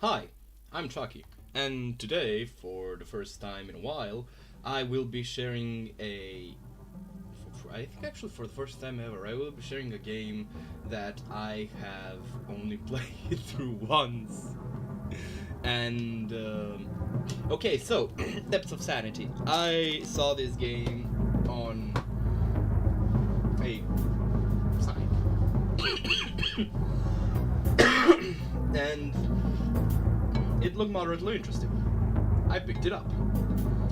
Hi, I'm Chucky, and today, for the first time in a while, I will be sharing I think actually for the first time ever, I will be sharing a game that I have only played through once. And, okay, so, Depths of Sanity. I saw this game on a site. And it looked moderately interesting. I picked it up.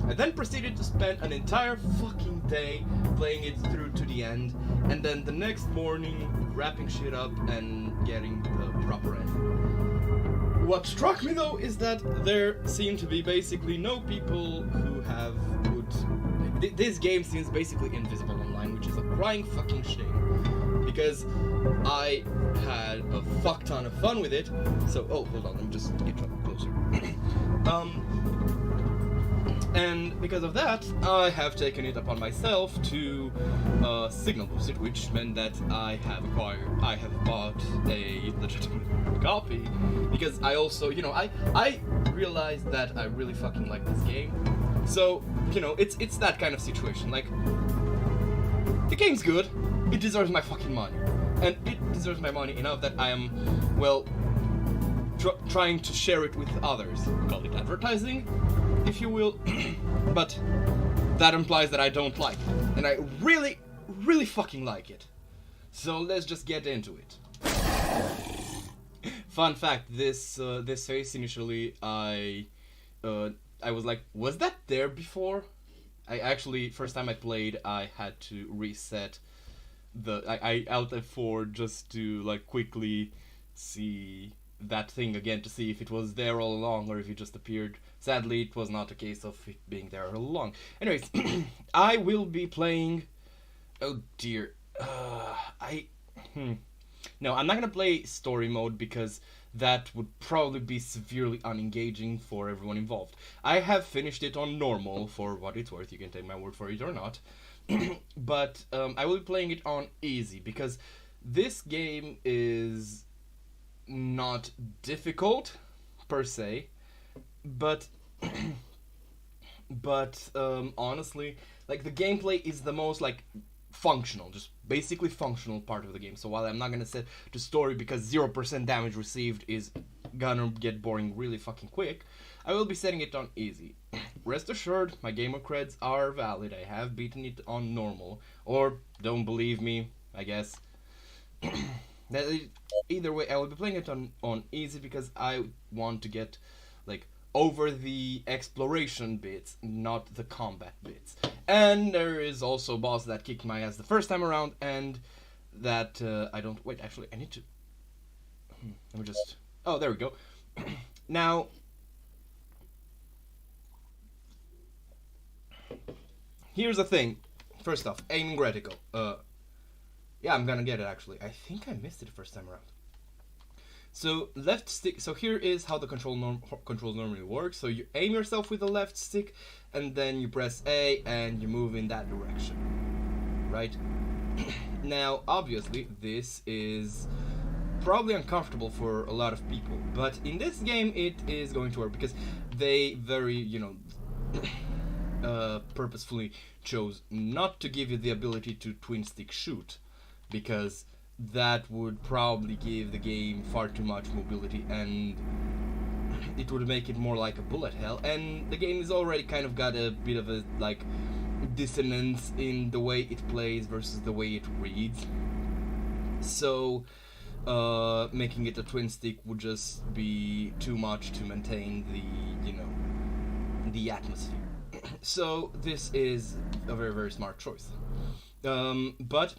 I then proceeded to spend an entire fucking day playing it through to the end, and then the next morning wrapping shit up and getting the proper end. What struck me though is that there seem to be basically no people who have put. This game seems basically invisible online, which is a crying fucking shame. Because I had a fuck ton of fun with it. So, oh, hold on, let me just get closer. And because of that, I have taken it upon myself to signal boost it, which meant that I have bought a legitimate copy, because I also, I realized that I really fucking like this game. So, it's that kind of situation. Like, the game's good, it deserves my fucking money. And it deserves my money enough that I am, well, trying to share it with others. Call it advertising, if you will. But that implies that I don't like it. And I really, really fucking like it. So let's just get into it. Fun fact, this face initially, I was like, was that there before? I actually, first time I played, I had to reset I Alt F4 just to like quickly see that thing again to see if it was there all along or if it just appeared. Sadly, it was not a case of it being there all along. Anyways, I will be playing. Oh dear. No, I'm not gonna play story mode because that would probably be severely unengaging for everyone involved. I have finished it on normal, for what it's worth. You can take my word for it or not. But I will be playing it on easy because this game is not difficult per se, but honestly, like, the gameplay is the most like functional, just basically functional part of the game. So while I'm not gonna set the story because 0% damage received is gonna get boring really fucking quick, I will be setting it on easy. Rest assured, my gamer creds are valid. I have beaten it on normal. Or don't believe me, I guess. Either way, I will be playing it on easy because I want to get like over the exploration bits, not the combat bits. And there is also a boss that kicked my ass the first time around, and that I don't. Wait, actually, I need to. Let me just. Oh, there we go. Now, here's the thing. First off, aiming reticle. Yeah, I'm gonna get it actually. I think I missed it the first time around. So left stick. So here is how the controls normally work. So you aim yourself with the left stick, and then you press A, and you move in that direction, right? Now, obviously, this is probably uncomfortable for a lot of people, but in this game it is going to work because they very, purposefully chose not to give you the ability to twin stick shoot, because that would probably give the game far too much mobility and it would make it more like a bullet hell, and the game is already kind of got a bit of a like dissonance in the way it plays versus the way it reads. So making it a twin stick would just be too much to maintain the atmosphere. So this is a very, very smart choice. But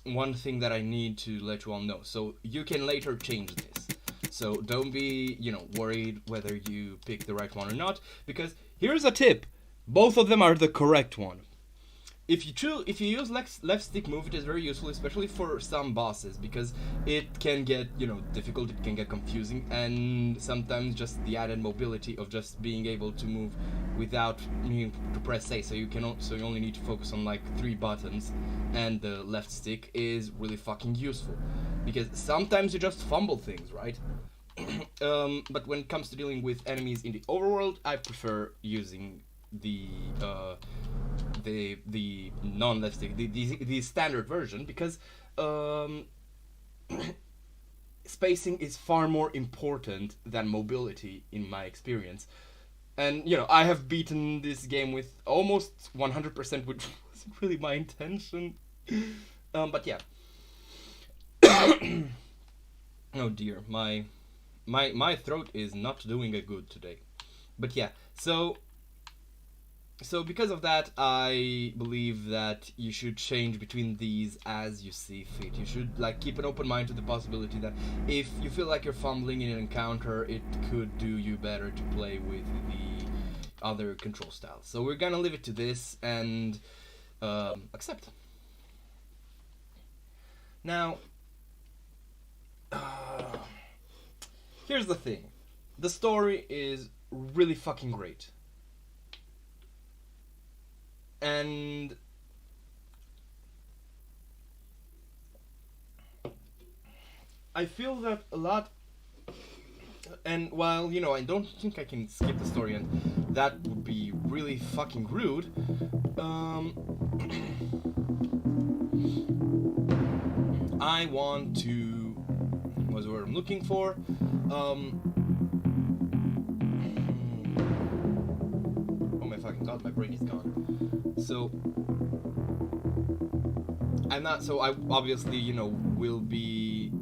one thing that I need to let you all know, so you can later change this. So don't be, worried whether you pick the right one or not, because here's a tip. Both of them are the correct one. If you use left stick move, it is very useful, especially for some bosses, because it can get, difficult, it can get confusing, and sometimes just the added mobility of just being able to move without needing to press A, so you only need to focus on like 3 buttons, and the left stick is really fucking useful, because sometimes you just fumble things, right? But when it comes to dealing with enemies in the overworld, I prefer using the non-left-stick, the standard version, because um, spacing is far more important than mobility in my experience. And I have beaten this game with almost 100%, which wasn't really my intention. But yeah. Oh dear, my throat is not doing a good today. But yeah, so because of that, I believe that you should change between these as you see fit. You should keep an open mind to the possibility that if you feel like you're fumbling in an encounter, it could do you better to play with the other control styles. So we're gonna leave it to this and accept. Now, here's the thing. The story is really fucking great. And I feel that a lot, and while I don't think I can skip the story, and that would be really fucking rude. I want to, what's the word I'm looking for? Oh my fucking god, my brain is gone. So I'm not. So I obviously, will be.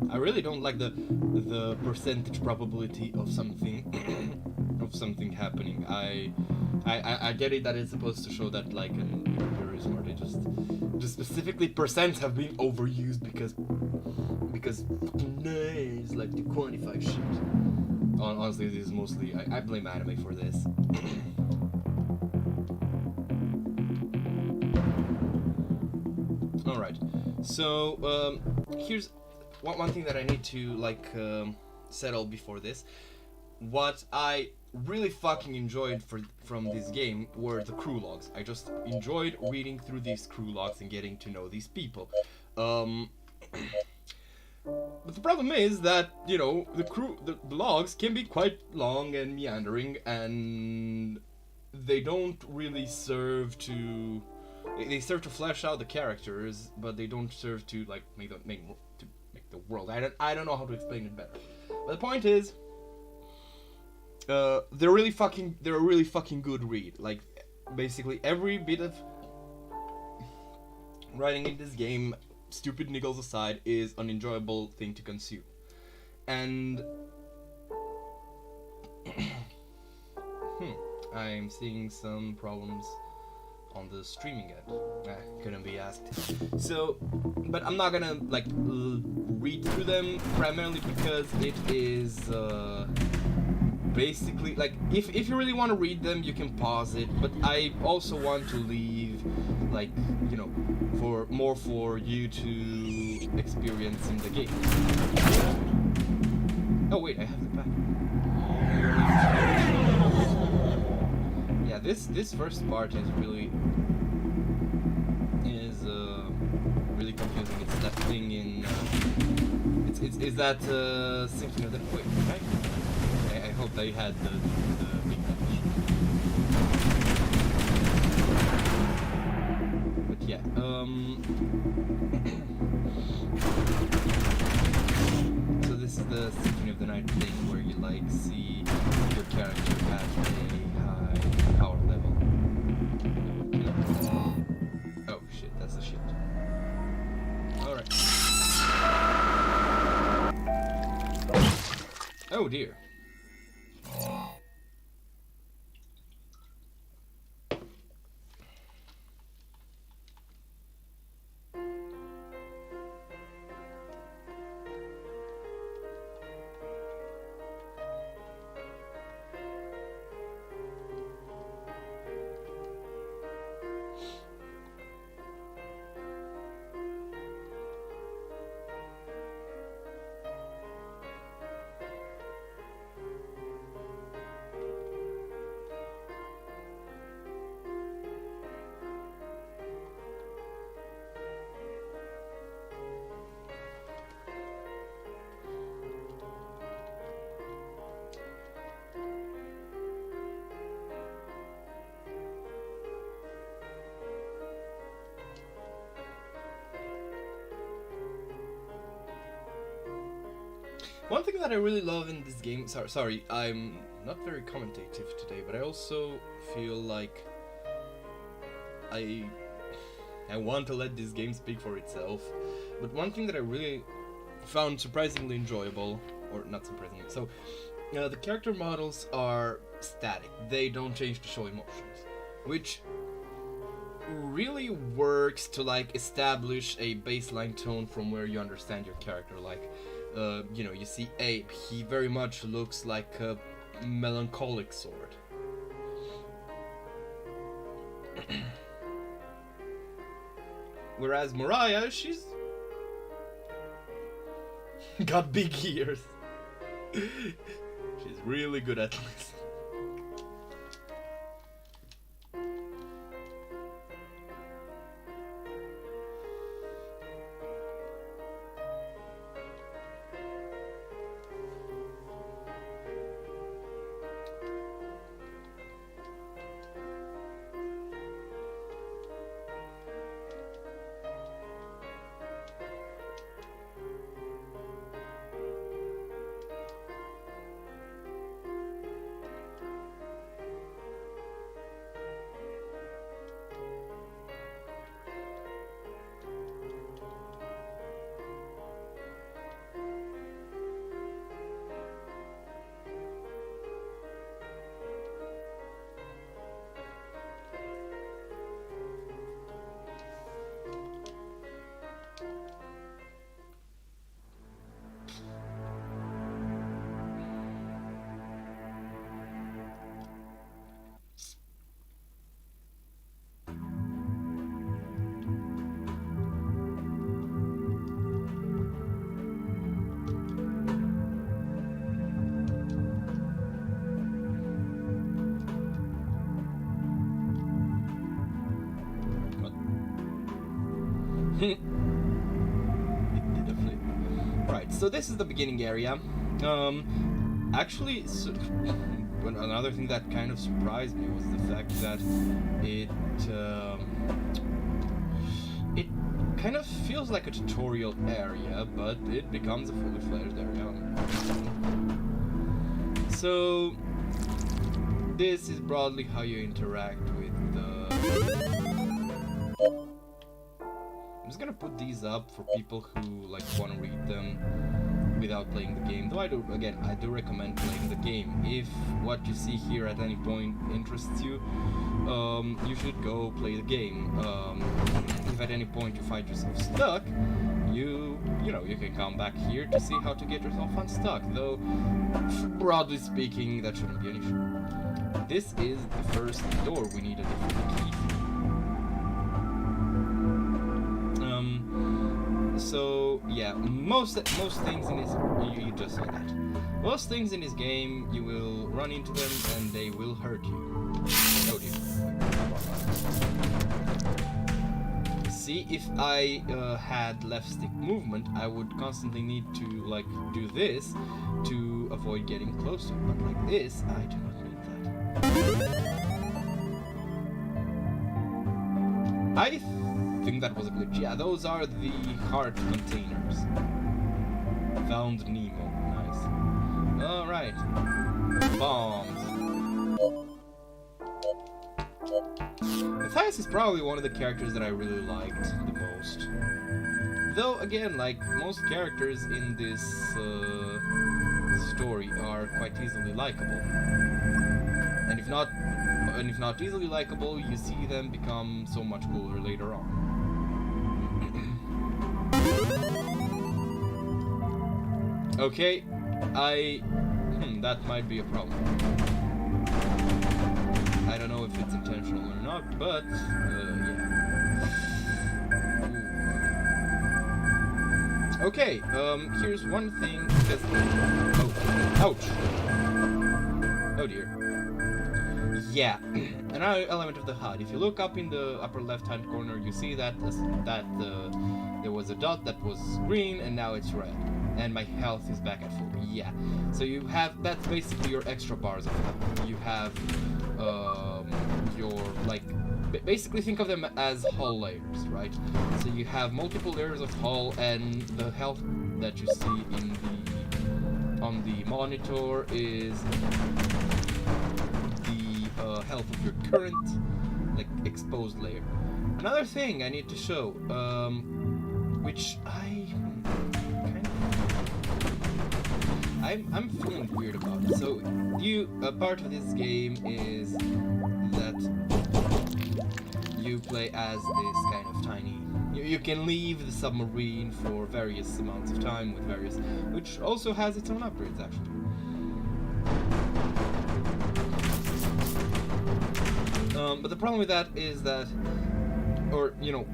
I really don't like the percentage probability of something happening. I get it that it's supposed to show that an comparison, or they just specifically percents have been overused because fucking nerds like to quantify shit. Honestly, this is mostly I blame anime for this. All right, so here's one thing that I need to settle before this. What I really fucking enjoyed from this game were the crew logs. I just enjoyed reading through these crew logs and getting to know these people. But the problem is that the logs can be quite long and meandering, and they don't really serve to. They serve to flesh out the characters, but they don't serve to make the world. I don't know how to explain it better. But the point is, they're a really fucking good read. Basically every bit of writing in this game, stupid niggles aside, is an enjoyable thing to consume. And I'm seeing some problems on the streaming end. Couldn't be asked. So, but I'm not gonna read through them, primarily because it is basically if you really want to read them, you can pause it. But I also want to leave for you to experience in the game. Oh wait, I have the back. Yeah, this first part is really confusing. It's that thing in it's that Symphony of the Wait, right? I hope they had the big match. But yeah, so this is the Symphony of the Night thing where you see your character at a high power level. Oh shit, that's the shit. Alright. Oh dear. One thing that I really love in this game, sorry, I'm not very commentative today, but I also feel like I want to let this game speak for itself. But one thing that I really found surprisingly enjoyable, or not surprisingly, so the character models are static. They don't change to show emotions, which really works to like establish a baseline tone from where you understand your character. Like, you know, you see Abe, he very much looks like a melancholic sort. Whereas Mariah, she's got big ears. She's really good at listening. It did a flip. Right, so this is the beginning area. Actually, another thing that kind of surprised me was the fact that it kind of feels like a tutorial area, but it becomes a fully fledged area. So this is broadly how you interact with the... I'm just gonna put these up for people who like want to read them without playing the game. Though I do recommend playing the game. If what you see here at any point interests you, you should go play the game. If at any point you find yourself stuck, you can come back here to see how to get yourself unstuck. Though, broadly speaking, that shouldn't be an issue. This is the first door we need a different key. So yeah, most things in this you just saw that. Most things in this game you will run into them and they will hurt you. Oh dear. See, if I had left stick movement, I would constantly need to like do this to avoid getting close to it. But like this, I do not need that. I think that was a glitch. Yeah, those are the heart containers. Found Nemo. Nice. Alright. Bombs. Matthias is probably one of the characters that I really liked the most. Though, again, like most characters in this story are quite easily likable. And if not easily likable, you see them become so much cooler later on. Okay, that might be a problem. I don't know if it's intentional or not, but, yeah. Ooh. Okay, here's one thing, because... Oh, ouch! Oh dear. Yeah, another element of the HUD. If you look up in the upper left-hand corner, you see that there was a dot that was green, and now it's red. And my health is back at full. Yeah. So you have, that's basically your extra bars of health. You have your, like, basically think of them as hull layers, right? So you have multiple layers of hull, and the health that you see in on the monitor is the health of your current like exposed layer. Another thing I need to show, which I'm feeling weird about. So a part of this game is that you play as this kind of tiny. You can leave the submarine for various amounts of time with various, which also has its own upgrades actually. But the problem with that is that, or you know,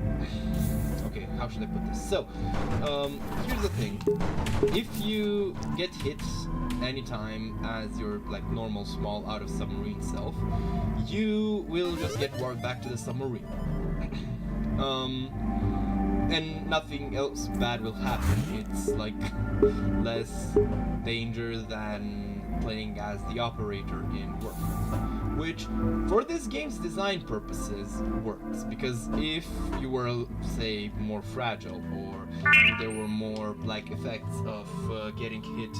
okay, how should I put this? So, here's the thing: if you get hit anytime as your like normal small out of submarine self, you will just get warped back to the submarine. And nothing else bad will happen. It's like less danger than playing as the operator in Warcraft, which for this game's design purposes works, because if you were, say, more fragile, or if there were more like effects of getting hit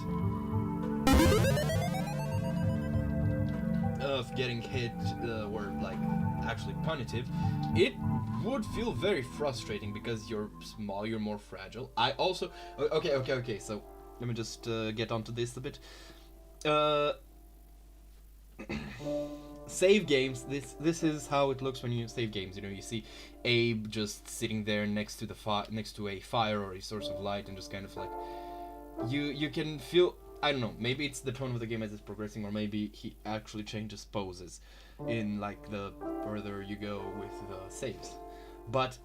were like actually punitive, it would feel very frustrating because you're small, you're more fragile. I also okay, so let me just get onto this a bit. Save games, this is how it looks when you save games. You know, you see Abe just sitting there next to a fire or a source of light, and just kind of like you can feel, I don't know, maybe it's the tone of the game as it's progressing, or maybe he actually changes poses in like the further you go with the saves. But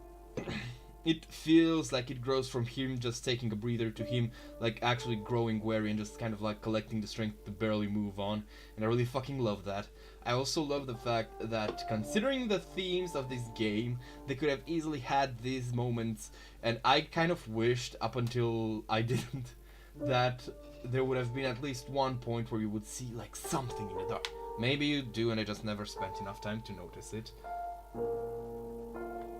it feels like it grows from him just taking a breather to him like actually growing wary and just kind of like collecting the strength to barely move on, and I really fucking love that. I also love the fact that, considering the themes of this game, they could have easily had these moments, and I kind of wished, up until I didn't, that there would have been at least one point where you would see like something in the dark. Maybe you do, and I just never spent enough time to notice it. I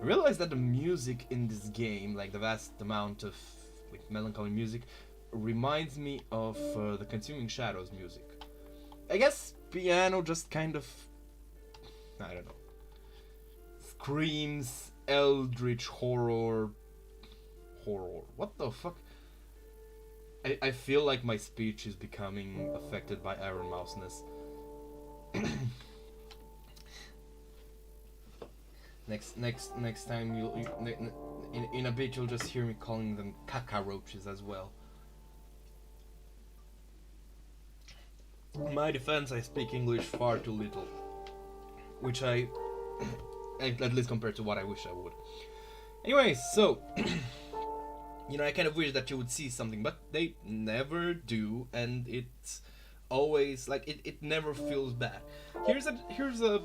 realized that the music in this game, like the vast amount of like melancholy music, reminds me of the Consuming Shadows music. I guess piano just kind of, I don't know, screams eldritch horror. What the fuck? I feel like my speech is becoming affected by iron mouseness. Next time in a bit you'll just hear me calling them cockroaches as well. In my defense, I speak English far too little, which at least compared to what I wish I would. Anyways, so you know, I kind of wish that you would see something, but they never do, and it's always like it never feels bad. Here's a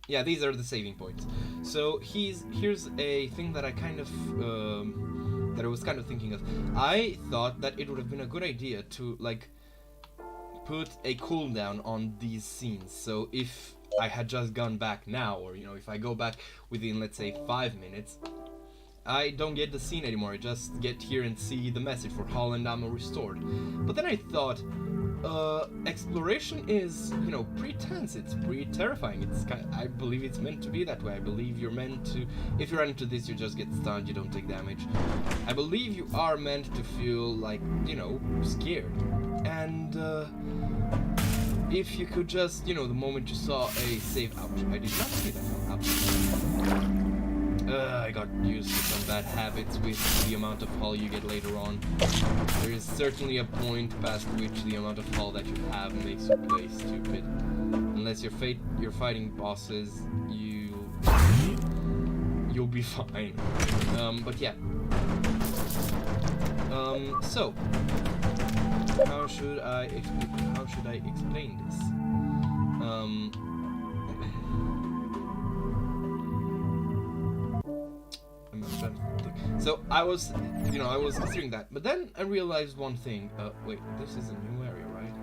yeah, these are the saving points. So here's a thing that I kind of that I was kind of thinking of. I thought that it would have been a good idea to like put a cooldown on these scenes. So if I had just gone back now, or you know, if I go back within, let's say, 5 minutes, I don't get the scene anymore. I just get here and see the message for hull and ammo restored. But then I thought, exploration is, you know, pretty tense. It's pretty terrifying. I believe it's meant to be that way. I believe you're meant to, if you run into this, you just get stunned, you don't take damage. I believe you are meant to feel like, you know, scared. And if you could just, you know, the moment you saw a save, ouch, I did not see that one, ouch. I got used to some bad habits with the amount of hull you get later on. There is certainly a point past which the amount of hull that you have makes you play stupid. Unless you're fighting bosses, you'll be fine. But yeah. So how should I explain this? So I was considering that, but then I realized one thing. Wait, this is a new area, right?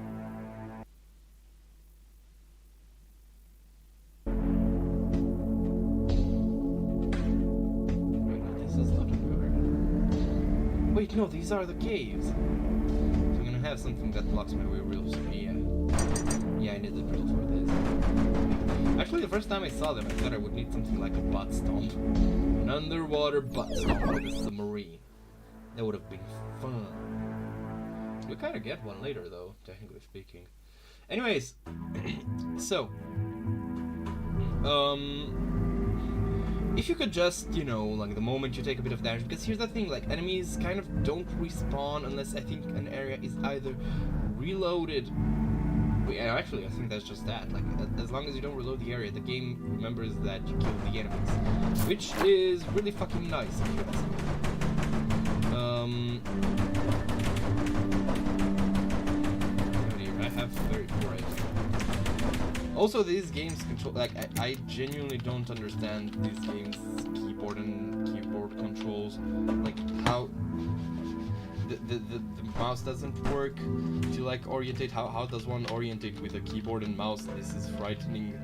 Wait, no, this is not a new area. wait, no, these are the caves. So I'm gonna have something that blocks my way real soon. Yeah, I need the drill for this. Actually, the first time I saw them, I thought I would need something like a butt stomp. An underwater butt stomp with a submarine. That would have been fun. We'll kind of get one later, though, technically speaking. Anyways, so, if you could just, you know, like the moment you take a bit of damage, because here's the thing, like enemies kind of don't respawn unless I think an area is either reloaded. Yeah, actually, I think that's just that. Like, as long as you don't reload the area, the game remembers that you killed the enemies, which is really fucking nice, if you ask me. I have very poor idea. Also, these games control, like, I genuinely don't understand these games' keyboard controls, like how the mouse doesn't work to like orientate. How does one orientate with a keyboard and mouse? This is frightening.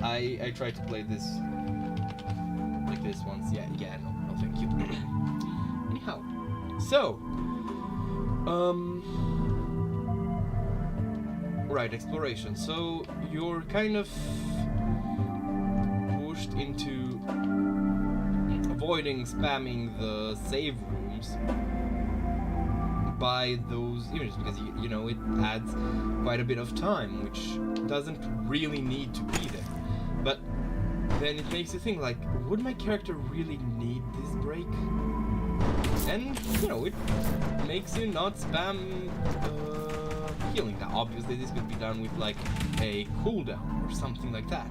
I tried to play this like this once. Yeah, no, thank you. Anyhow, so right, exploration. So you're kind of pushed into avoiding spamming the save rooms by those images, because you know it adds quite a bit of time, which doesn't really need to be there. But then it makes you think, like, would my character really need this break? And you know, it makes you not spam healing. Now, obviously, this could be done with like a cooldown or something like that.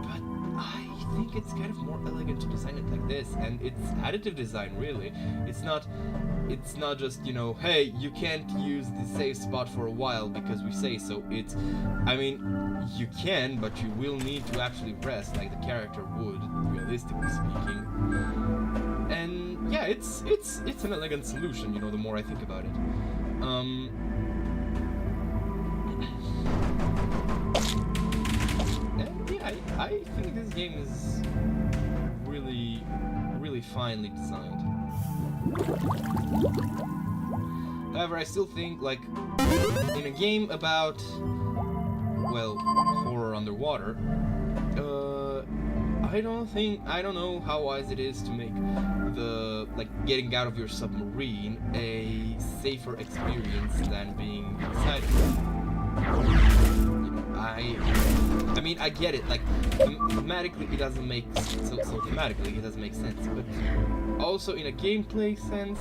But I think it's kind of more elegant to design it like this, and it's additive design, really. It's not just, you know, hey, you can't use the save spot for a while because we say so. It's, I mean, you can, but you will need to actually rest like the character would, realistically speaking. And yeah, it's an elegant solution, you know, the more I think about it. And yeah, I think this game is really, really finely designed. However, I still think, like, in a game about, well, horror underwater, I don't know how wise it is to make the, like, getting out of your submarine a safer experience than being inside of it. You know, I mean, I get it, like, thematically it doesn't make, so thematically it doesn't make sense, but also in a gameplay sense,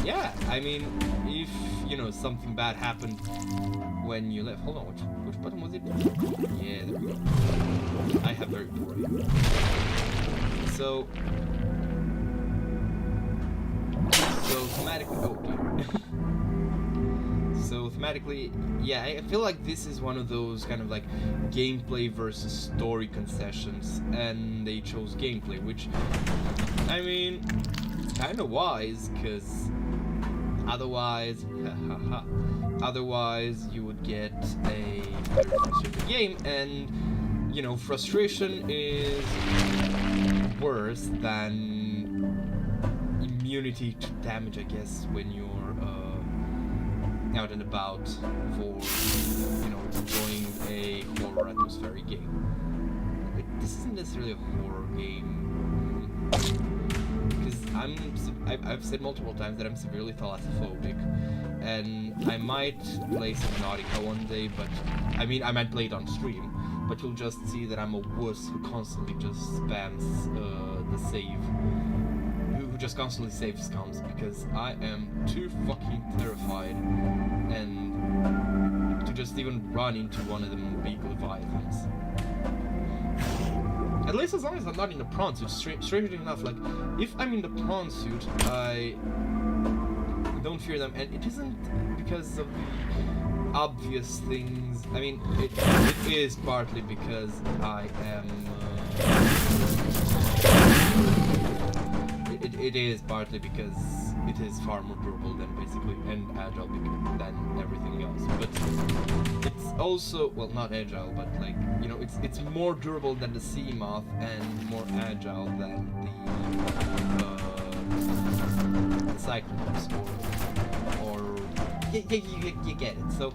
yeah, I mean, if, you know, something bad happened when you left, hold on, which button was it? Yeah, there we go. I have very poor aim. So thematically, oh dear. So thematically, yeah, I feel like this is one of those kind of like gameplay versus story concessions, and they chose gameplay, which, I mean, it's kind of wise, because otherwise you would get a very frustrating game, and, you know, frustration is worse than immunity to damage, I guess, when you're out and about for, you know, enjoying a horror atmospheric game. This isn't necessarily a horror game, because I've said multiple times that I'm severely thalassophobia, and I might play Subnautica one day, but I mean, I might play it on stream, but you'll just see that I'm a wuss who constantly just spams the save, who just constantly saves scums, because I am too fucking terrified and to just even run into one of them big leviathans. At least as long as I'm not in a prawn suit. Strangely enough, like, if I'm in the prawn suit, I don't fear them, and it isn't because of the obvious things. I mean, it is partly because I am it is partly because it is far more durable than basically, and agile than everything else. But it's also, well, not agile, but like, you know, it's more durable than the sea moth and more agile than the the Cyclops, or you get it. So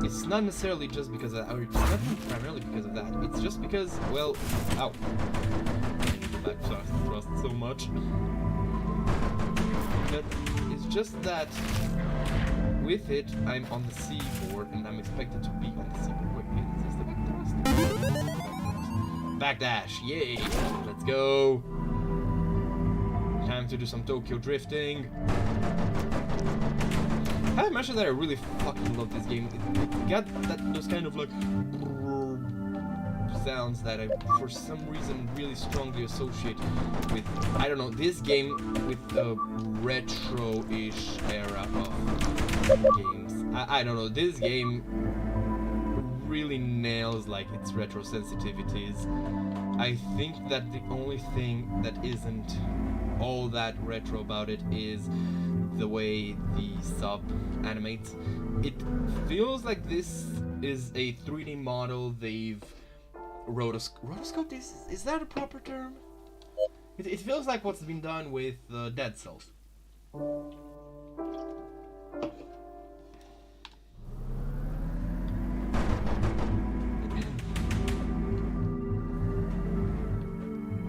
it's not necessarily just because of that, or it's not primarily because of that. It's just because, well, ow. Back thrust so much. But it's just that with it, I'm on the seaboard, and I'm expected to be on the seaboard. Wait, is this the back thrust? Backdash, yay! Let's go! Time to do some Tokyo drifting. I mentioned that I really fucking love this game. It got those kind of like sounds that I, for some reason, really strongly associate with, I don't know, this game with the retro-ish era of games. I don't know, this game really nails like its retro sensitivities. I think that the only thing that isn't all that retro about it is the way the sub animates. It feels like this is a 3D model they've rotoscoped. Is that a proper term? It feels like what's been done with Dead Cells.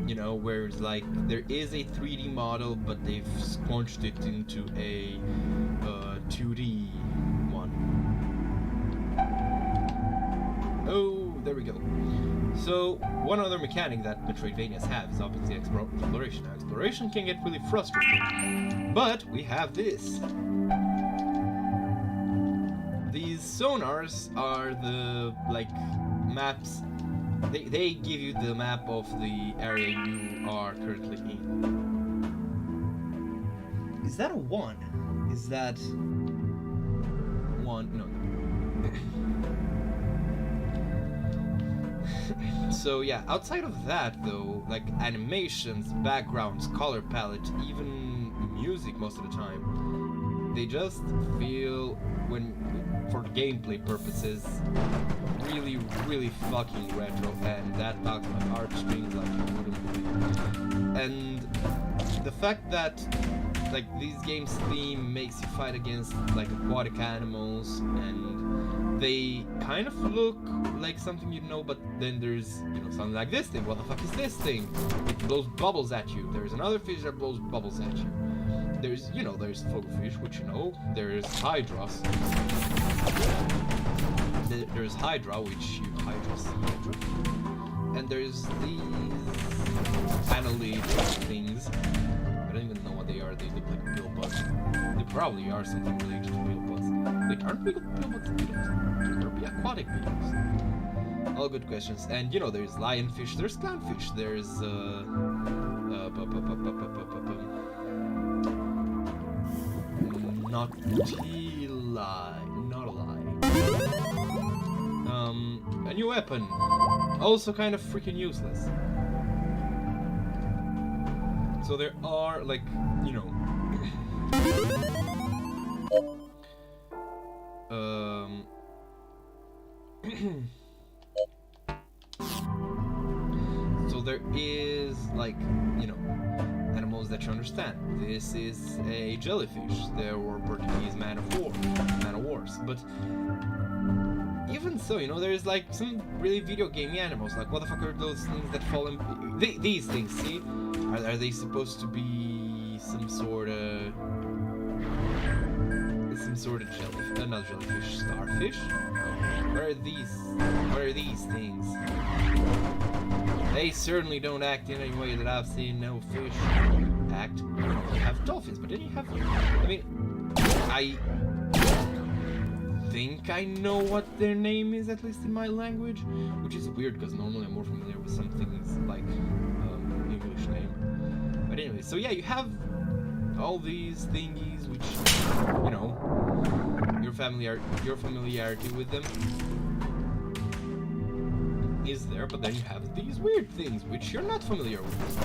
You know, whereas like there is a 3D model, but they've squanched it into a 2D one. Oh, there we go. So one other mechanic that Metroidvanias have is obviously exploration. Now, exploration can get really frustrating, but we have this. These sonars are the like maps. They give you the map of the area you are currently in. Is that a 1? Is that 1? No. So yeah, outside of that though, like animations, backgrounds, color palette, even music most of the time, they just feel, when for gameplay purposes, really, really fucking retro, and that tugs my heartstrings like you wouldn't believe. And the fact that like these games' theme makes you fight against like aquatic animals, and they kind of look like something you know, but then there's, you know, something like this thing. What the fuck is this thing? It blows bubbles at you. There's another fish that blows bubbles at you. There's, you know, there's Fogofish, which you know. There's Hydras. There's Hydra, which you Hydra. And there's these annelid things. I don't even know what they are. They look like pill bugs. They probably are something related to pill bugs. Wait, aren't pill bugs beetles? Can there be aquatic beetles? All good questions. And you know, there's lionfish, there's clownfish, there's not a lie. A new weapon, also kind of freaking useless. So there are, like, you know, so there is, like, you know, animals that you understand. This is a jellyfish. There were Portuguese man of wars, but even so, you know, there's like some really video gamey animals. Like, what the fuck are those things that fall in? These things, see? Are they supposed to be some sort of jellyfish? Not jellyfish, starfish? What are these things? They certainly don't act in any way that I've seen no fish act. You have dolphins, but then you have, I mean, I think I know what their name is, at least in my language, which is weird because normally I'm more familiar with some things like English name. But anyway, so yeah, you have all these thingies which, you know, your familiarity with them is there, but then you have these weird things which you're not familiar with.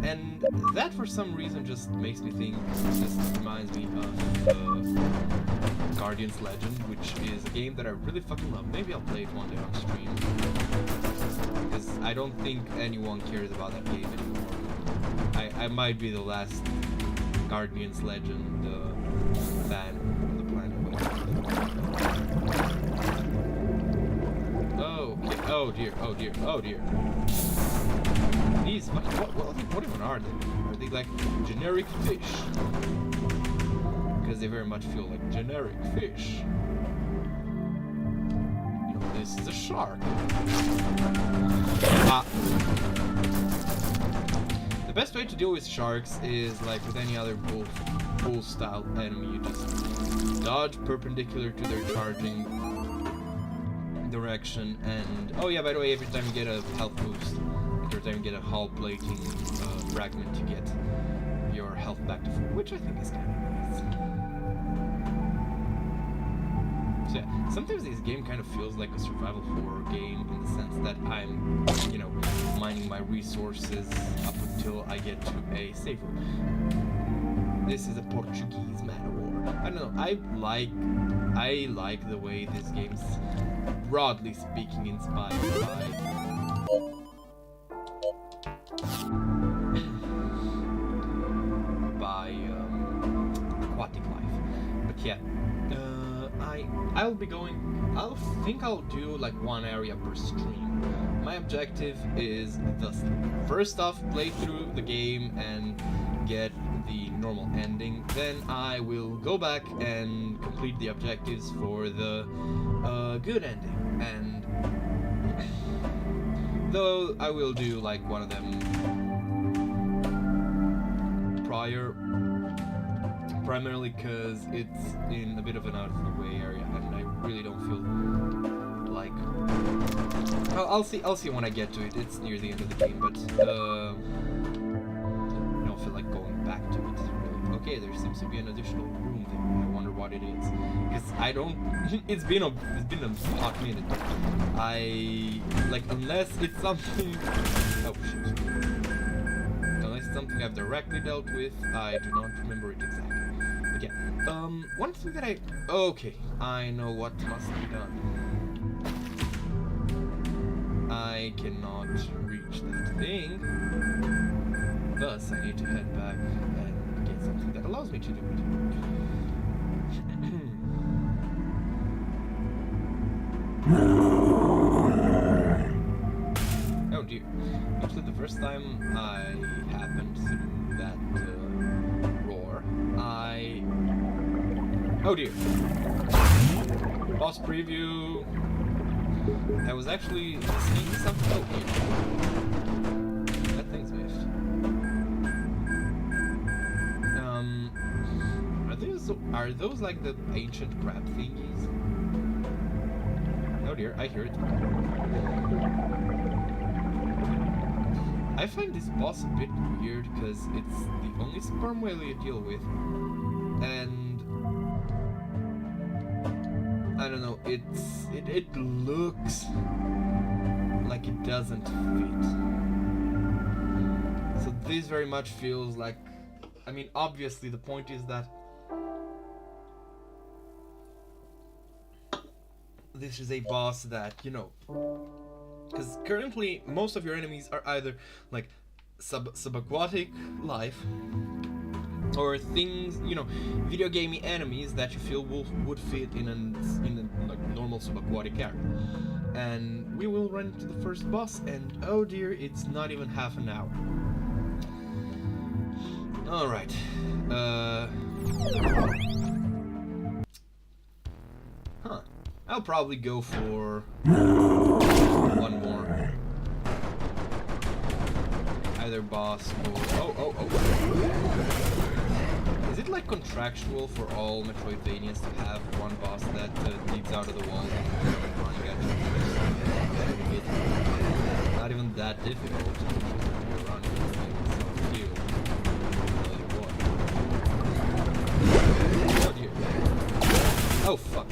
And that for some reason just makes me think, just reminds me of Guardian's Legend, which is a game that I really fucking love. Maybe I'll play it one day on stream, because I don't think anyone cares about that game anymore. I might be the last Guardians Legend fan on the planet. Oh, okay. Oh dear, oh dear, oh dear. These, what even are they? Are they like generic fish? Because they very much feel like generic fish. You know, this is a shark. The best way to deal with sharks is like with any other bull style enemy. You just dodge perpendicular to their charging direction, and oh yeah, by the way, every time you get a health boost, every time you get a hull plating fragment, you get your health back to full, which I think is kind of nice. So yeah, sometimes this game kind of feels like a survival horror game in the sense that I'm, you know, mining my resources up until I get to a save room. This is a Portuguese man of war. I don't know, I like the way this game's, broadly speaking, inspired by aquatic life. But yeah, I'll think I'll do like one area per stream. My objective is the first off play through the game and get the normal ending. Then I will go back and complete the objectives for the good ending. And though I will do like one of them primarily because it's in a bit of an out of the way area, and I really don't feel like. I'll see when I get to it. It's near the end of the game, but I don't feel like going back to it. Really. Okay, there seems to be an additional room there. I wonder what it is, because I don't. It's been a hot minute. Unless it's something. Oh shit. Unless it's something I've directly dealt with, I do not remember it exactly. But yeah, one thing that okay, I know what must be done. I cannot reach that thing, thus I need to head back and get something that allows me to do it. Oh dear. Actually, the first time I happened through that roar, oh dear. Boss preview. I was actually seeing something. Oh, here. That thing's missed. Are those like the ancient crab thingies? Oh dear, I hear it. I find this boss a bit weird because it's the only sperm whale you deal with, and I don't know, it looks like it doesn't fit. So this very much feels like, I mean, obviously the point is that this is a boss that, you know, because currently most of your enemies are either like subaquatic life or things, you know, video gamey enemies that you feel would fit in a like normal subaquatic area. And we will run into the first boss, and oh dear, it's not even half an hour. All right. I'll probably go for one more. Either boss or... Oh. Is it like contractual for all Metroidvanias to have one boss that leaps out of the wall and running at you? Not even that difficult. You're running this thing, so oh dear. Oh fuck.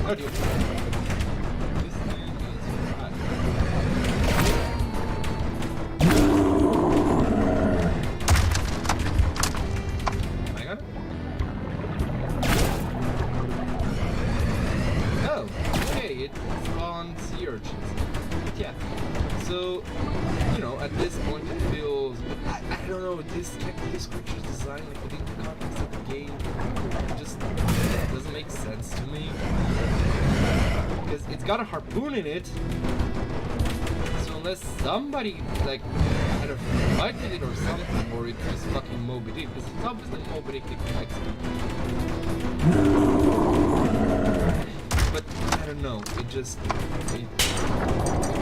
Oh dear. This thing is hot. I got it? urges. But yeah, so, you know, at this point it feels, I don't know, this creature's design, like within the context of the game, it just doesn't make sense to me. Because it's got a harpoon in it, so unless somebody, like, had a fight with it or something, or it was fucking Moby Dick, because it's obviously Moby Dick that likes me. But, I don't know, it just,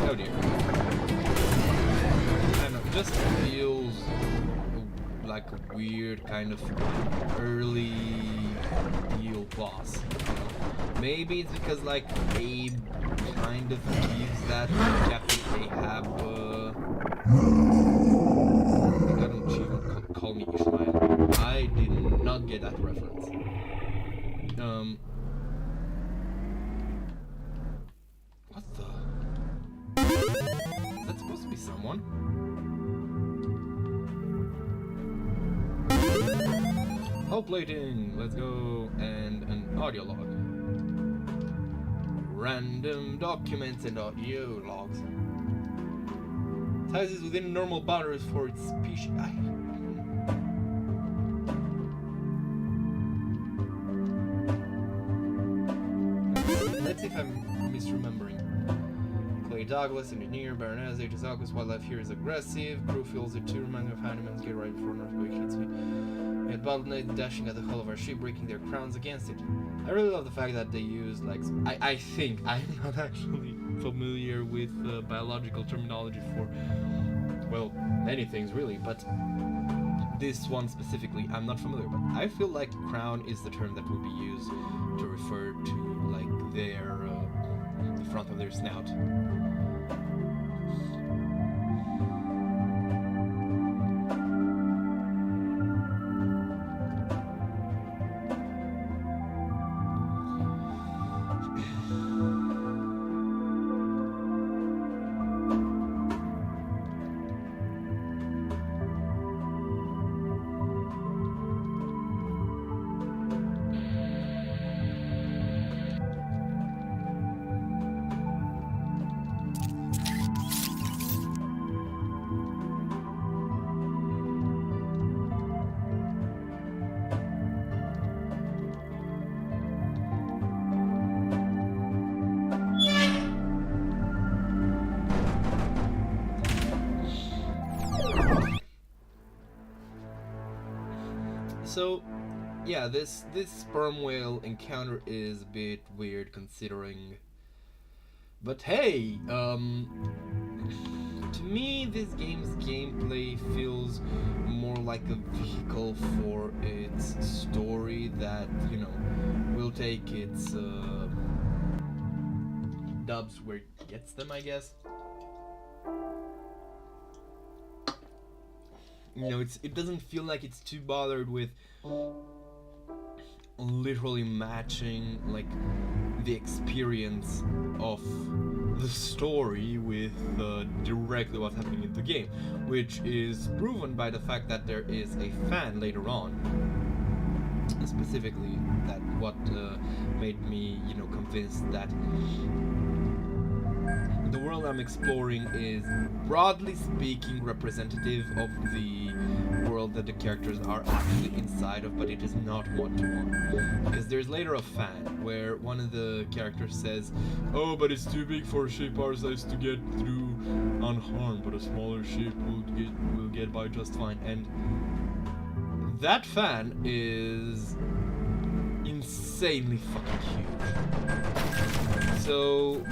oh dear. I don't know, it just feels like a weird kind of early deal boss. Maybe it's because, like, Abe kind of gives that Captain Ahab, I don't even call me Ishmael. I did not get that reference. What the? Is that supposed to be someone? Hull plating, let's go, and an audio log. Random documents and audio logs. Sizes within normal boundaries for its species. Let's see if I'm misremembering. Clay Douglas, engineer, Baroness, Aegis August, wildlife here is aggressive. Crew feels it too, reminding of animals get right before an earthquake hits me. We had battle knights dashing at the hull of our ship, breaking their crowns against it. I really love the fact that they use, like, I think, I'm not actually familiar with biological terminology for, well, many things really, but this one specifically, I'm not familiar, but I feel like crown is the term that would be used to refer to, like, their, the front of their snout. So, yeah, this sperm whale encounter is a bit weird considering. But hey, to me this game's gameplay feels more like a vehicle for its story that, you know, will take its dubs where it gets them, I guess. You know, it doesn't feel like it's too bothered with literally matching, like, the experience of the story with directly what's happening in the game, which is proven by the fact that there is a fan later on. Specifically, that what made me, you know, convinced that the world I'm exploring is, broadly speaking, representative of the world that the characters are actually inside of, but it is not one-to-one. Because there's later a fan where one of the characters says, "Oh, but it's too big for a ship our size to get through unharmed, but a smaller ship will get by just fine." And that fan is insanely fucking huge. So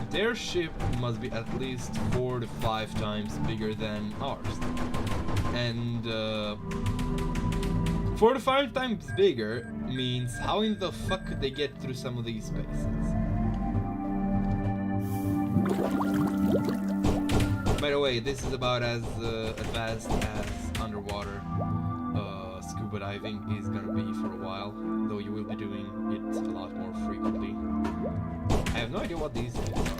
their ship must be at least 4 to 5 times bigger than ours. And 4 to 5 times bigger means how in the fuck could they get through some of these spaces? By the way, this is about as advanced as underwater scuba diving is gonna be for a while, though you will be doing it a lot more frequently. I have no idea what these things are.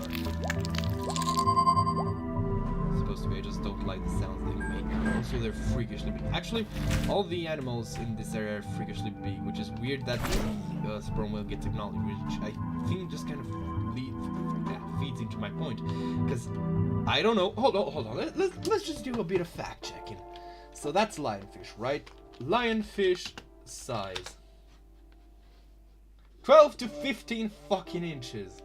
Supposed to be, I just don't like the sounds they make. Also, they're freakishly big. Actually, all the animals in this area are freakishly big, which is weird that the sperm whale gets technology, which I think just kind of feeds leads into my point, because I don't know. Hold on. Let's just do a bit of fact checking. So that's lionfish, right? Lionfish size 12 to 15 fucking inches.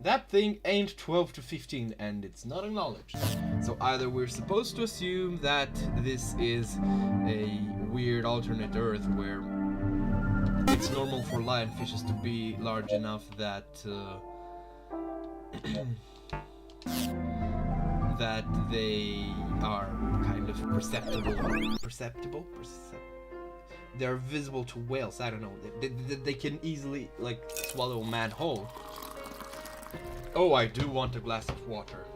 That thing ain't 12 to 15, and it's not acknowledged. So either we're supposed to assume that this is a weird alternate Earth where it's normal for lionfishes to be large enough that that they are kind of perceptible. They're visible to whales. I don't know. They can easily like swallow a mad whole. Oh, I do want a glass of water.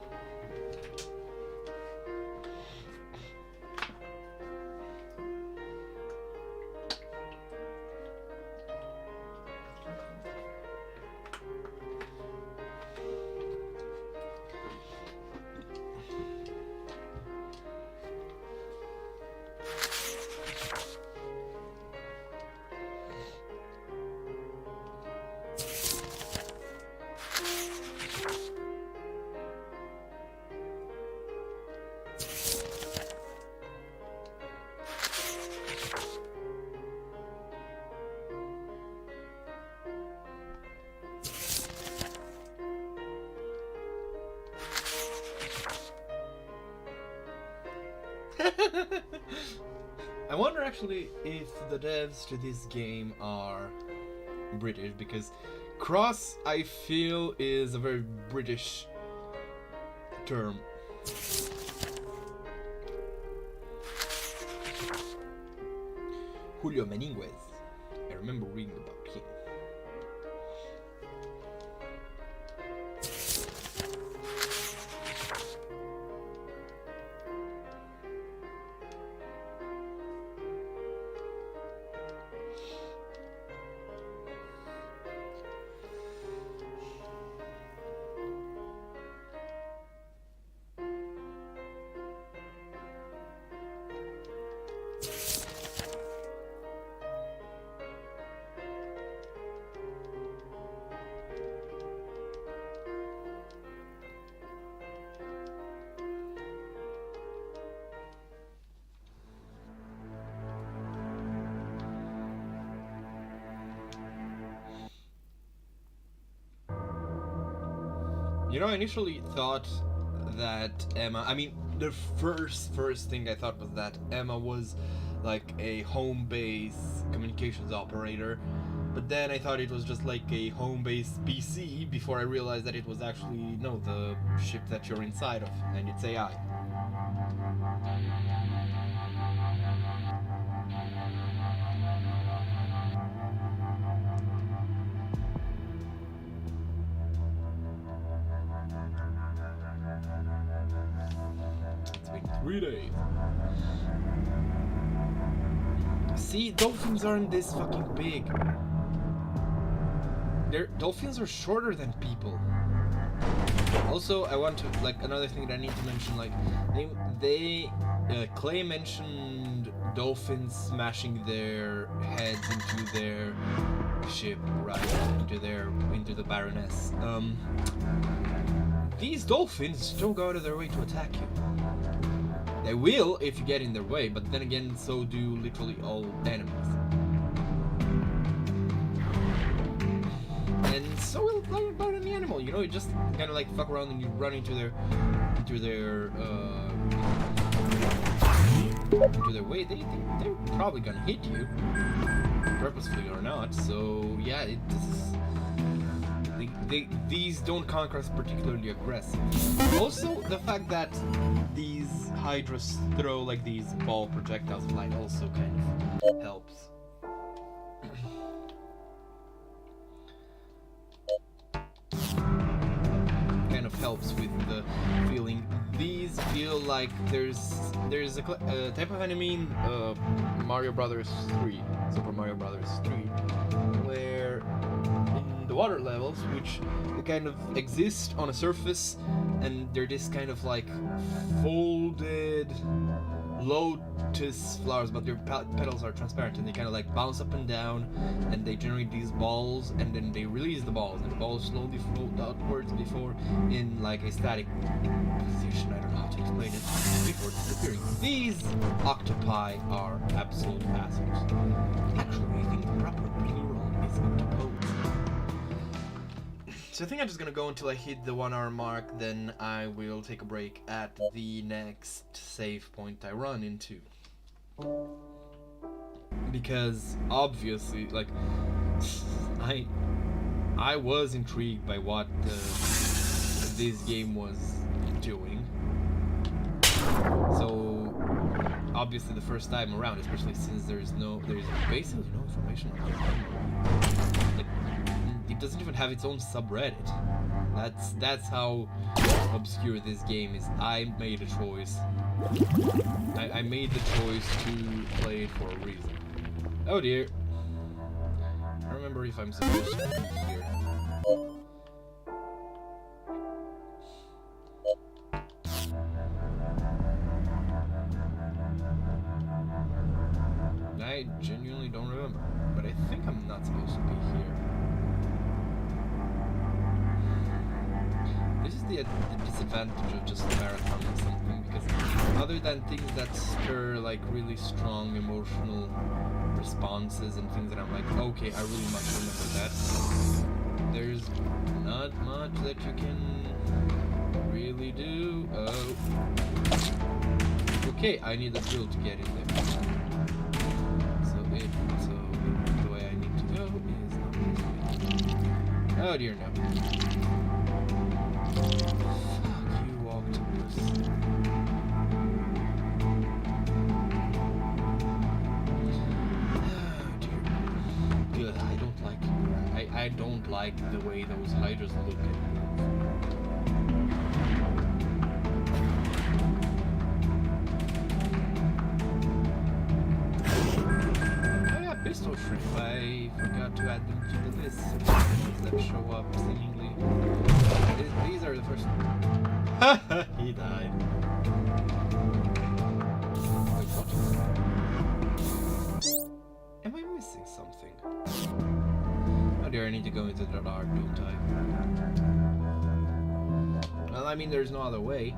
I wonder actually if the devs to this game are British, because cross, I feel, is a very British term. Julio Meninguez. I remember reading about him. You know, I initially thought that Emma, I mean, the first thing I thought was that Emma was like a home-based communications operator, but then I thought it was just like a home-based PC before I realized that it was actually, no, the ship that you're inside of, and it's AI. It's been 3 days. See, dolphins aren't this fucking big. Dolphins are shorter than people. Also, I want to, like, another thing that I need to mention, like, Clay mentioned dolphins smashing their heads into their ship, right, into the Baroness. These dolphins don't go out of their way to attack you. They will if you get in their way, but then again, so do literally all enemies. And so will about any animal, you know, you just kind of like fuck around and you run into their way. They're probably gonna hit you, purposefully or not. So yeah, these don't come across particularly aggressive. Also, the fact that these hydras throw like these ball projectiles of light also kind of helps. Kind of helps with the feeling. These feel like there's a type of enemy in Mario Brothers 3, Super Mario Brothers 3, where in the water levels, which they kind of exist on a surface, and they're this kind of like folded lotus flowers, but their petals are transparent and they kind of like bounce up and down, and they generate these balls, and then they release the balls, and the balls slowly float outwards before in like a static position. I don't know how to explain it. Before disappearing. These octopi are absolute assholes. Actually, I think the proper plural is octopode. So I think I'm just gonna go until I hit the 1 hour mark, then I will take a break at the next save point I run into. Because obviously, like, I was intrigued by what this game was doing. So obviously the first time around, especially since there's basically no information on it. Like, it doesn't even have its own subreddit. That's how obscure this game is. I made a choice. I made the choice to play it for a reason. Oh dear. I don't remember if I'm supposed to be here. I genuinely don't remember, but I think I'm not supposed to be here. This is the disadvantage of just marathoning something, because other than things that stir like really strong emotional responses and things that I'm like, okay, I really must remember that, there's not much that you can really do. Oh. Okay, I need a drill to get in there. So the way I need to go is not this way. Oh dear, no. Fuck you, octopus. Oh dear. Good, I don't like the way those hydras look. Pistol shrimp. I forgot to add them to the list. That show up seemingly. These are the first. Haha, he died. Wait, what? Am I missing something? Oh dear, I need to go into the dark, don't I? Well, I mean, there's no other way.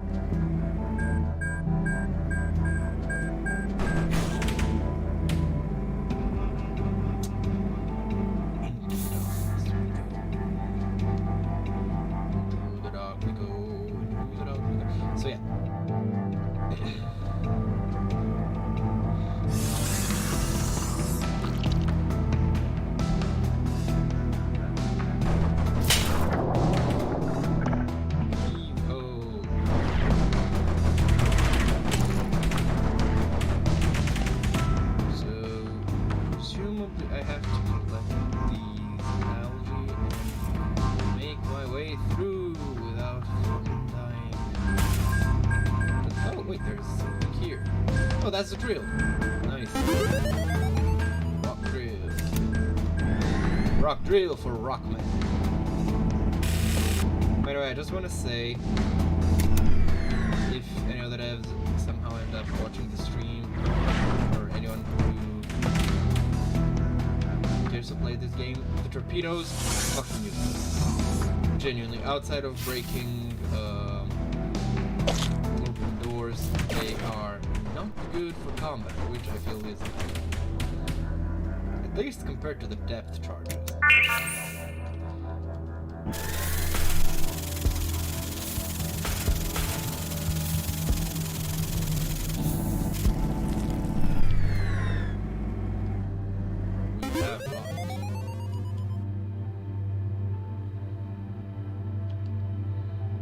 So yeah. I have to collect these algae and make my way through without fucking dying. Oh wait, there's something here. Oh, that's the drill. Nice. Rock drill. Rock drill for Rockman. By the way, I just want to say, if any other devs somehow end up watching the stream, or anyone who to play this game, the torpedoes fucking useless. Genuinely, outside of breaking open doors, they are not good for combat, which I feel is at least compared to the depth charges.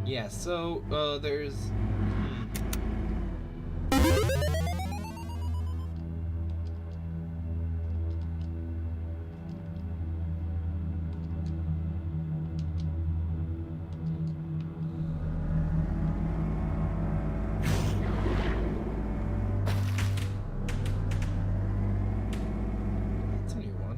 Yeah, so, there's... That's a new one.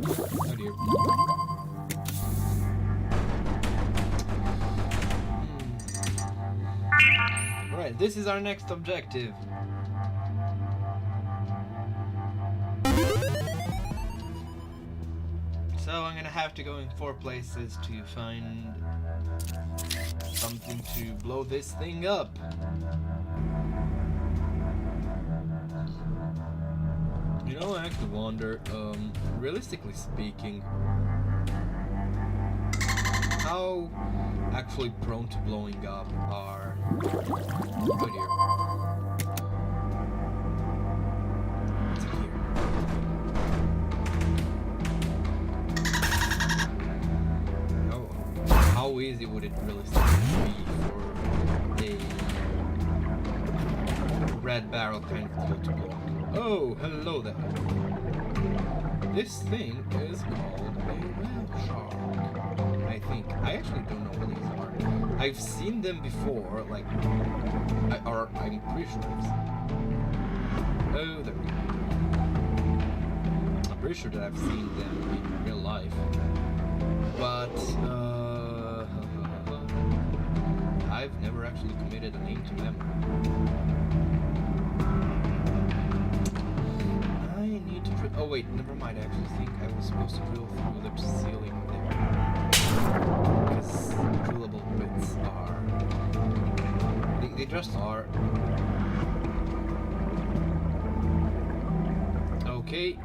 Oh dear. Right, this is our next objective. So I'm gonna have to go in 4 places to find something to blow this thing up. You know, I actually wonder, realistically speaking, how actually prone to blowing up are... Oh dear. What's in here? How easy would it realistically be for a red barrel kind of deal to blow up? Oh, hello there. This thing is called a whale shark. I think. I actually don't know what these are. I've seen them before, like... I'm pretty sure I've seen them. Oh, there we go. I'm pretty sure that I've seen them in real life. But, I've never actually committed a name to memory. Oh wait, never mind. I actually think I was supposed to drill through the ceiling there. Because drillable bits are... They just are. Okay.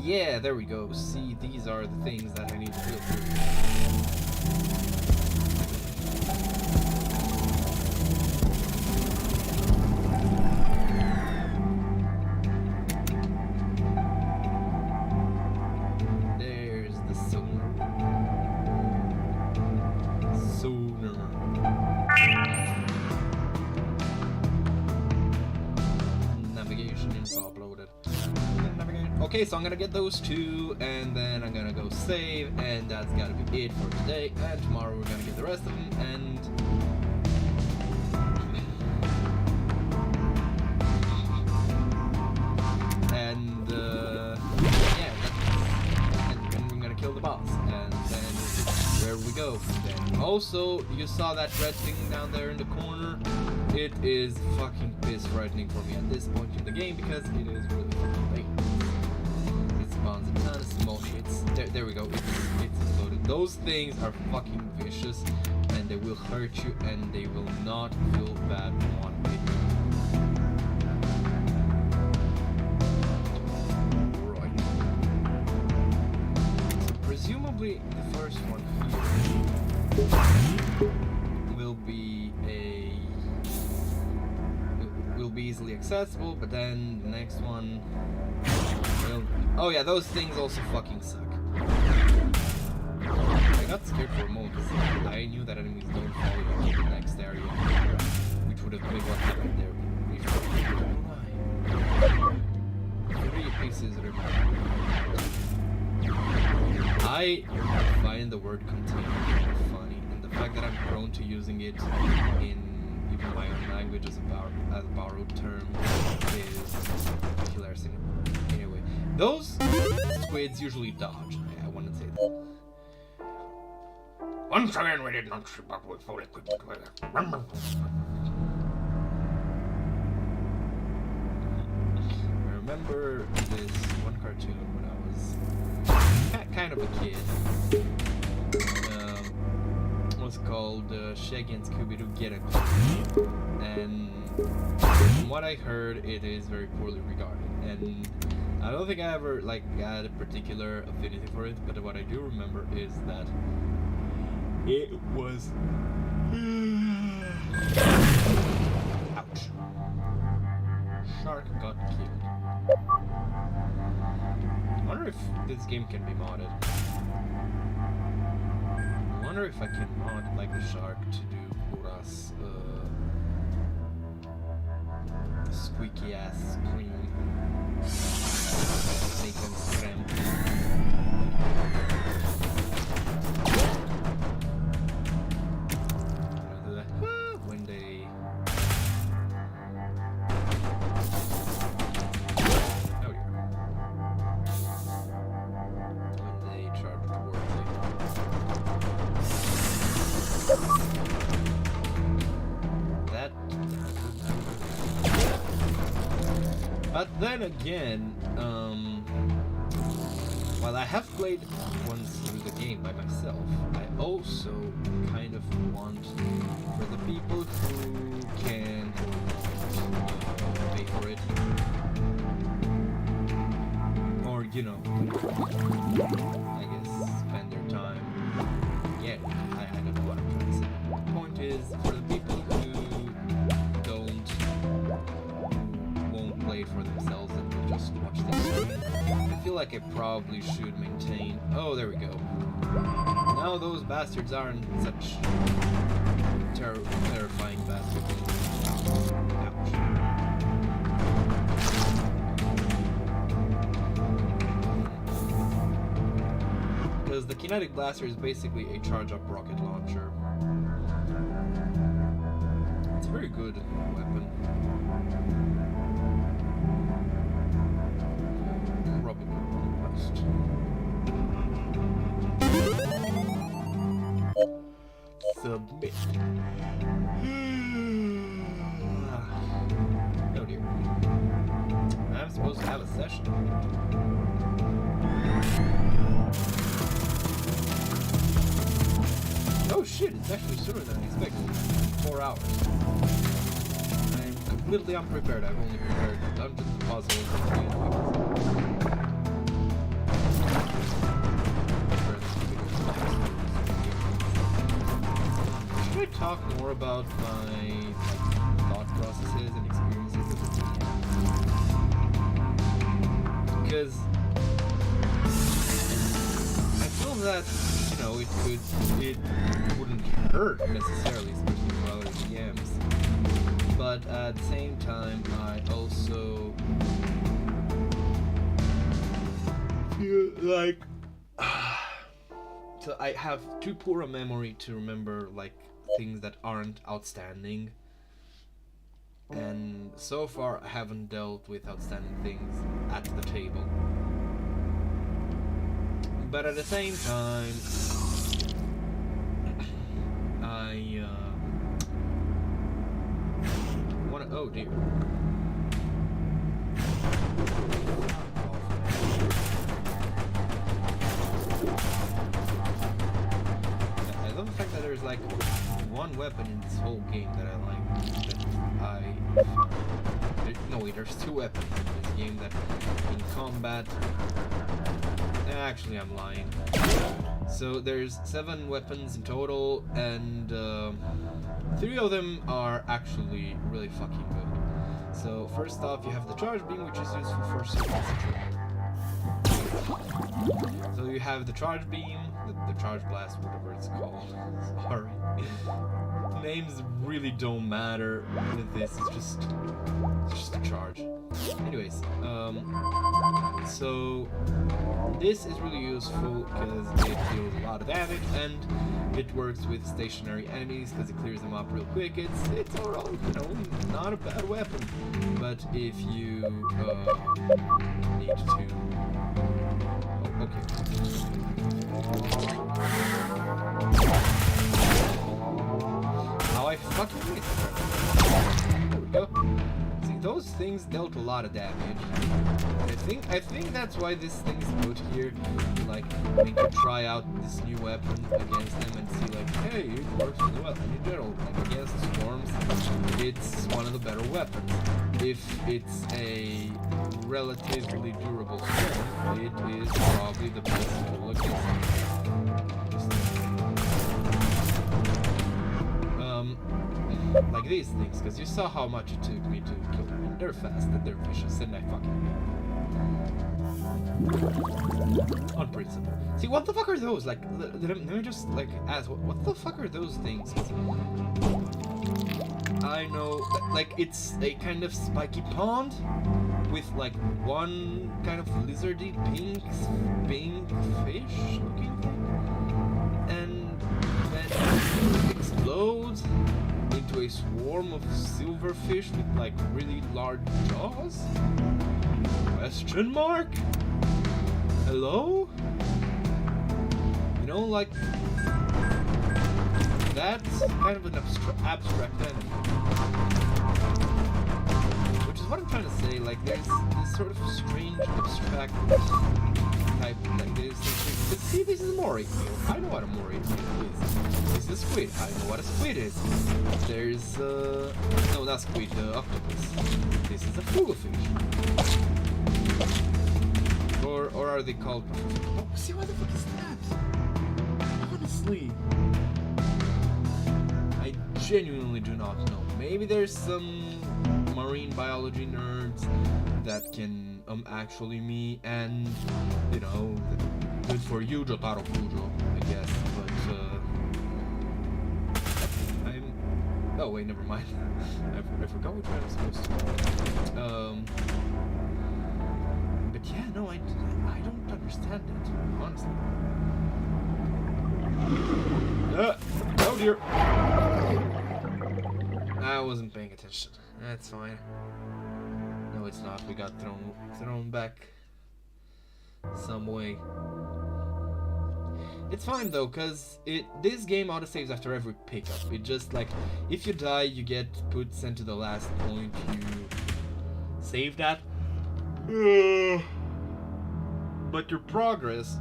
Yeah, there we go. See, these are the things that I need to drill through. Okay, so I'm gonna get those 2, and then I'm gonna go save, and that's gotta be it for today. And tomorrow we're gonna get the rest of them, and yeah, and we're gonna kill the boss, and then where we go from there. Also, you saw that red thing down there in the corner. It is fucking piss frightening for me at this point in the game because it is really fucking late. A ton of small shits. There we go. It's exploded. Those things are fucking vicious, and they will hurt you, and they will not feel bad one bit. Right. So presumably the first one here will be easily accessible, but then the next one. Oh yeah, those things also fucking suck. I got scared for a moment because I knew that enemies don't follow you to the next area, which would have been what happened there before. 3 pieces remain. I find the word container funny, and the fact that I'm prone to using it in even my own language as a borrowed term is hilarious. Anyway, those squids usually dodge. I want to say that. Once again, we did not ship up with full equipment. I remember this one cartoon when I was kind of a kid. It was called Shaggy and Scooby-Doo Get a Clue. And from what I heard, it is very poorly regarded. And I don't think I ever had a particular affinity for it, but what I do remember is that it was ouch. Shark got killed. I wonder if this game can be modded. I wonder if I can mod the shark to do Ura's squeaky ass scream. Make them scram. When they... Oh dear. then again, while I have played once through the game by myself, I also kind of want for the people who can pay for it, or you know, I guess spend their time. Yeah, I don't know what I'm trying to say. The point is, for the people who won't play it for themselves and will just watch the stream, I feel like I probably should maintain. Oh, there we go. Now those bastards aren't such terrifying bastards. Ouch. Because the kinetic blaster is basically a charge-up rocket launcher. It's a very good weapon. Probably best. Submit. Oh dear. I'm supposed to have a session. Oh shit, it's actually sooner than I expected. 4 hours. I'm completely unprepared. I've only prepared dungeons, puzzles, and should I talk more about my thought processes and experiences with the game? Because I feel that, you know, it wouldn't hurt necessarily, especially for other DMs. But at the same time, I also feel like so I have too poor a memory to remember like things that aren't outstanding. And so far, I haven't dealt with outstanding things at the table. But at the same time, I wanna. Oh dear. I love the fact that there's like one weapon in this whole game that I like. No, wait, there's 2 weapons in this game that in combat. Actually, I'm lying. So there's 7 weapons in total, and 3 of them are actually really fucking good. So first off, you have the charge beam, which is useful for certain situations. So you have the charge beam, the charge blast, whatever it's called. Sorry. Names really don't matter with this. It's just a charge. Anyways, so this is really useful because it deals a lot of damage and it works with stationary enemies because it clears them up real quick. It's overall, you know, not a bad weapon. But if you need to, oh, okay. How I fucking missed. There we go. See, those things dealt a lot of damage. I think that's why this thing is put here. Like, I mean, to try out this new weapon against them and see, like, hey, it works really well. And in general, like, against storms, it's one of the better weapons. If it's a relatively durable storm, it is probably the best tool against it. Like these things, because you saw how much it took me to kill them. And they're fast and they're vicious, and I fucking on principle. See, what the fuck are those? Like, let me just like ask, what the fuck are those things? I know, like, it's a kind of spiky pond with like one kind of lizardy pink fish looking thing, and then it explodes into a swarm of silverfish with like really large jaws? Question mark? Hello? You know, like, that's kind of an abstract enemy, which is what I'm trying to say. Like, there's this sort of strange, abstract type. Like, there's this. But see, this is a moray eel. I know what a moray eel is. This is a squid. I know what a squid is. There's no, not squid. Octopus. This is a fugufish. Or are they called? Oh, see, what the fuck is that? Honestly, I genuinely do not know. Maybe there's some marine biology nerds that can actually me, and you know, good for you, Jotaro Kujo, I guess. But I'm. Oh wait, never mind. I forgot which one I was supposed to. But yeah, no, I don't understand it, honestly. Oh dear. I wasn't paying attention. That's fine. No, it's not. We got thrown back some way. It's fine though, cause this game autosaves after every pickup. It just like if you die, you get sent to the last point. You save that. But your progress,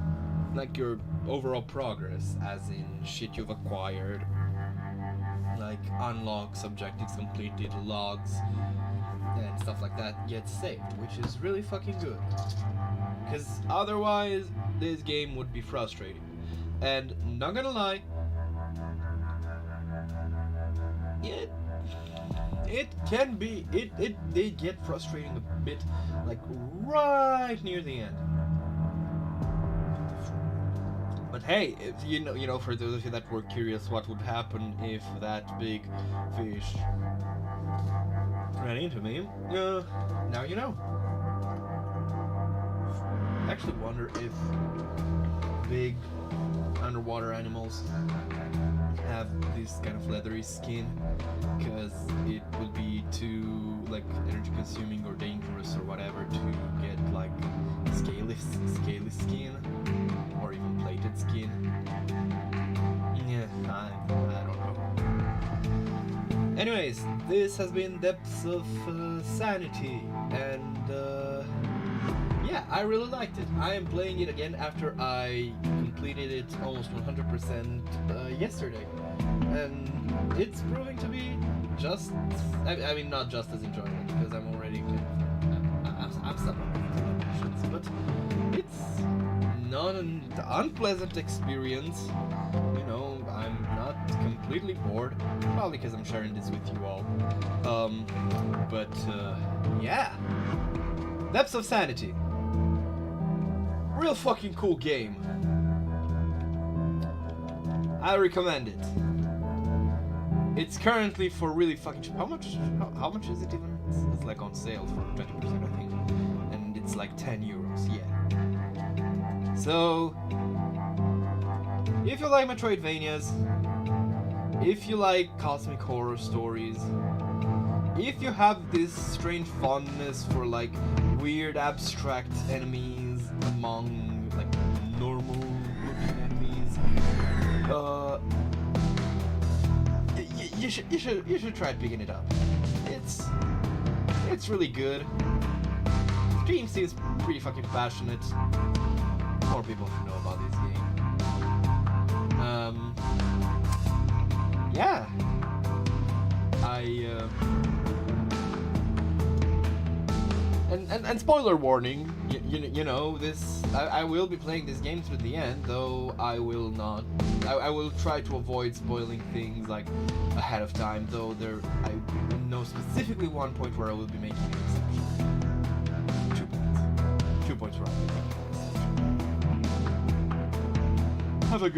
like your overall progress, as in shit you've acquired, like unlocks, objectives completed, logs, and stuff like that, gets saved, which is really fucking good. Because otherwise, this game would be frustrating. And not gonna lie, it can be, they get frustrating a bit, like right near the end. But hey, if you know, for those of you that were curious, what would happen if that big fish ran into me? Now you know. I actually wonder if big underwater animals have this kind of leathery skin, because it would be too like energy consuming or dangerous or whatever to get like scaly skin or even plated skin. Yeah, I don't know. Anyways, this has been Depths of Sanity, and yeah, I really liked it. I am playing it again after I completed it almost 100% yesterday, and it's proving to be just, I mean not just as enjoyable, because I'm already I'm someone with emotions, but it's not an unpleasant experience. You know, I'm not completely bored, probably because I'm sharing this with you all. But yeah, Depths of Sanity. Real fucking cool game. I recommend it. It's currently for really fucking cheap. How much is it even? It's like on sale for 20%, I think. And it's like 10 euros, yeah. So, if you like Metroidvanias, if you like cosmic horror stories, if you have this strange fondness for like weird abstract enemies among like normal looking enemies, you should try picking it up. It's really good. The team seems pretty fucking passionate. More people should know about this game. Yeah. And spoiler warning, you know, this I will be playing this game through the end, though I will not. I will try to avoid spoiling things like ahead of time, though I know specifically one point where I will be making an exception. 2 points. 2 points where I'll be making an exception. Have a good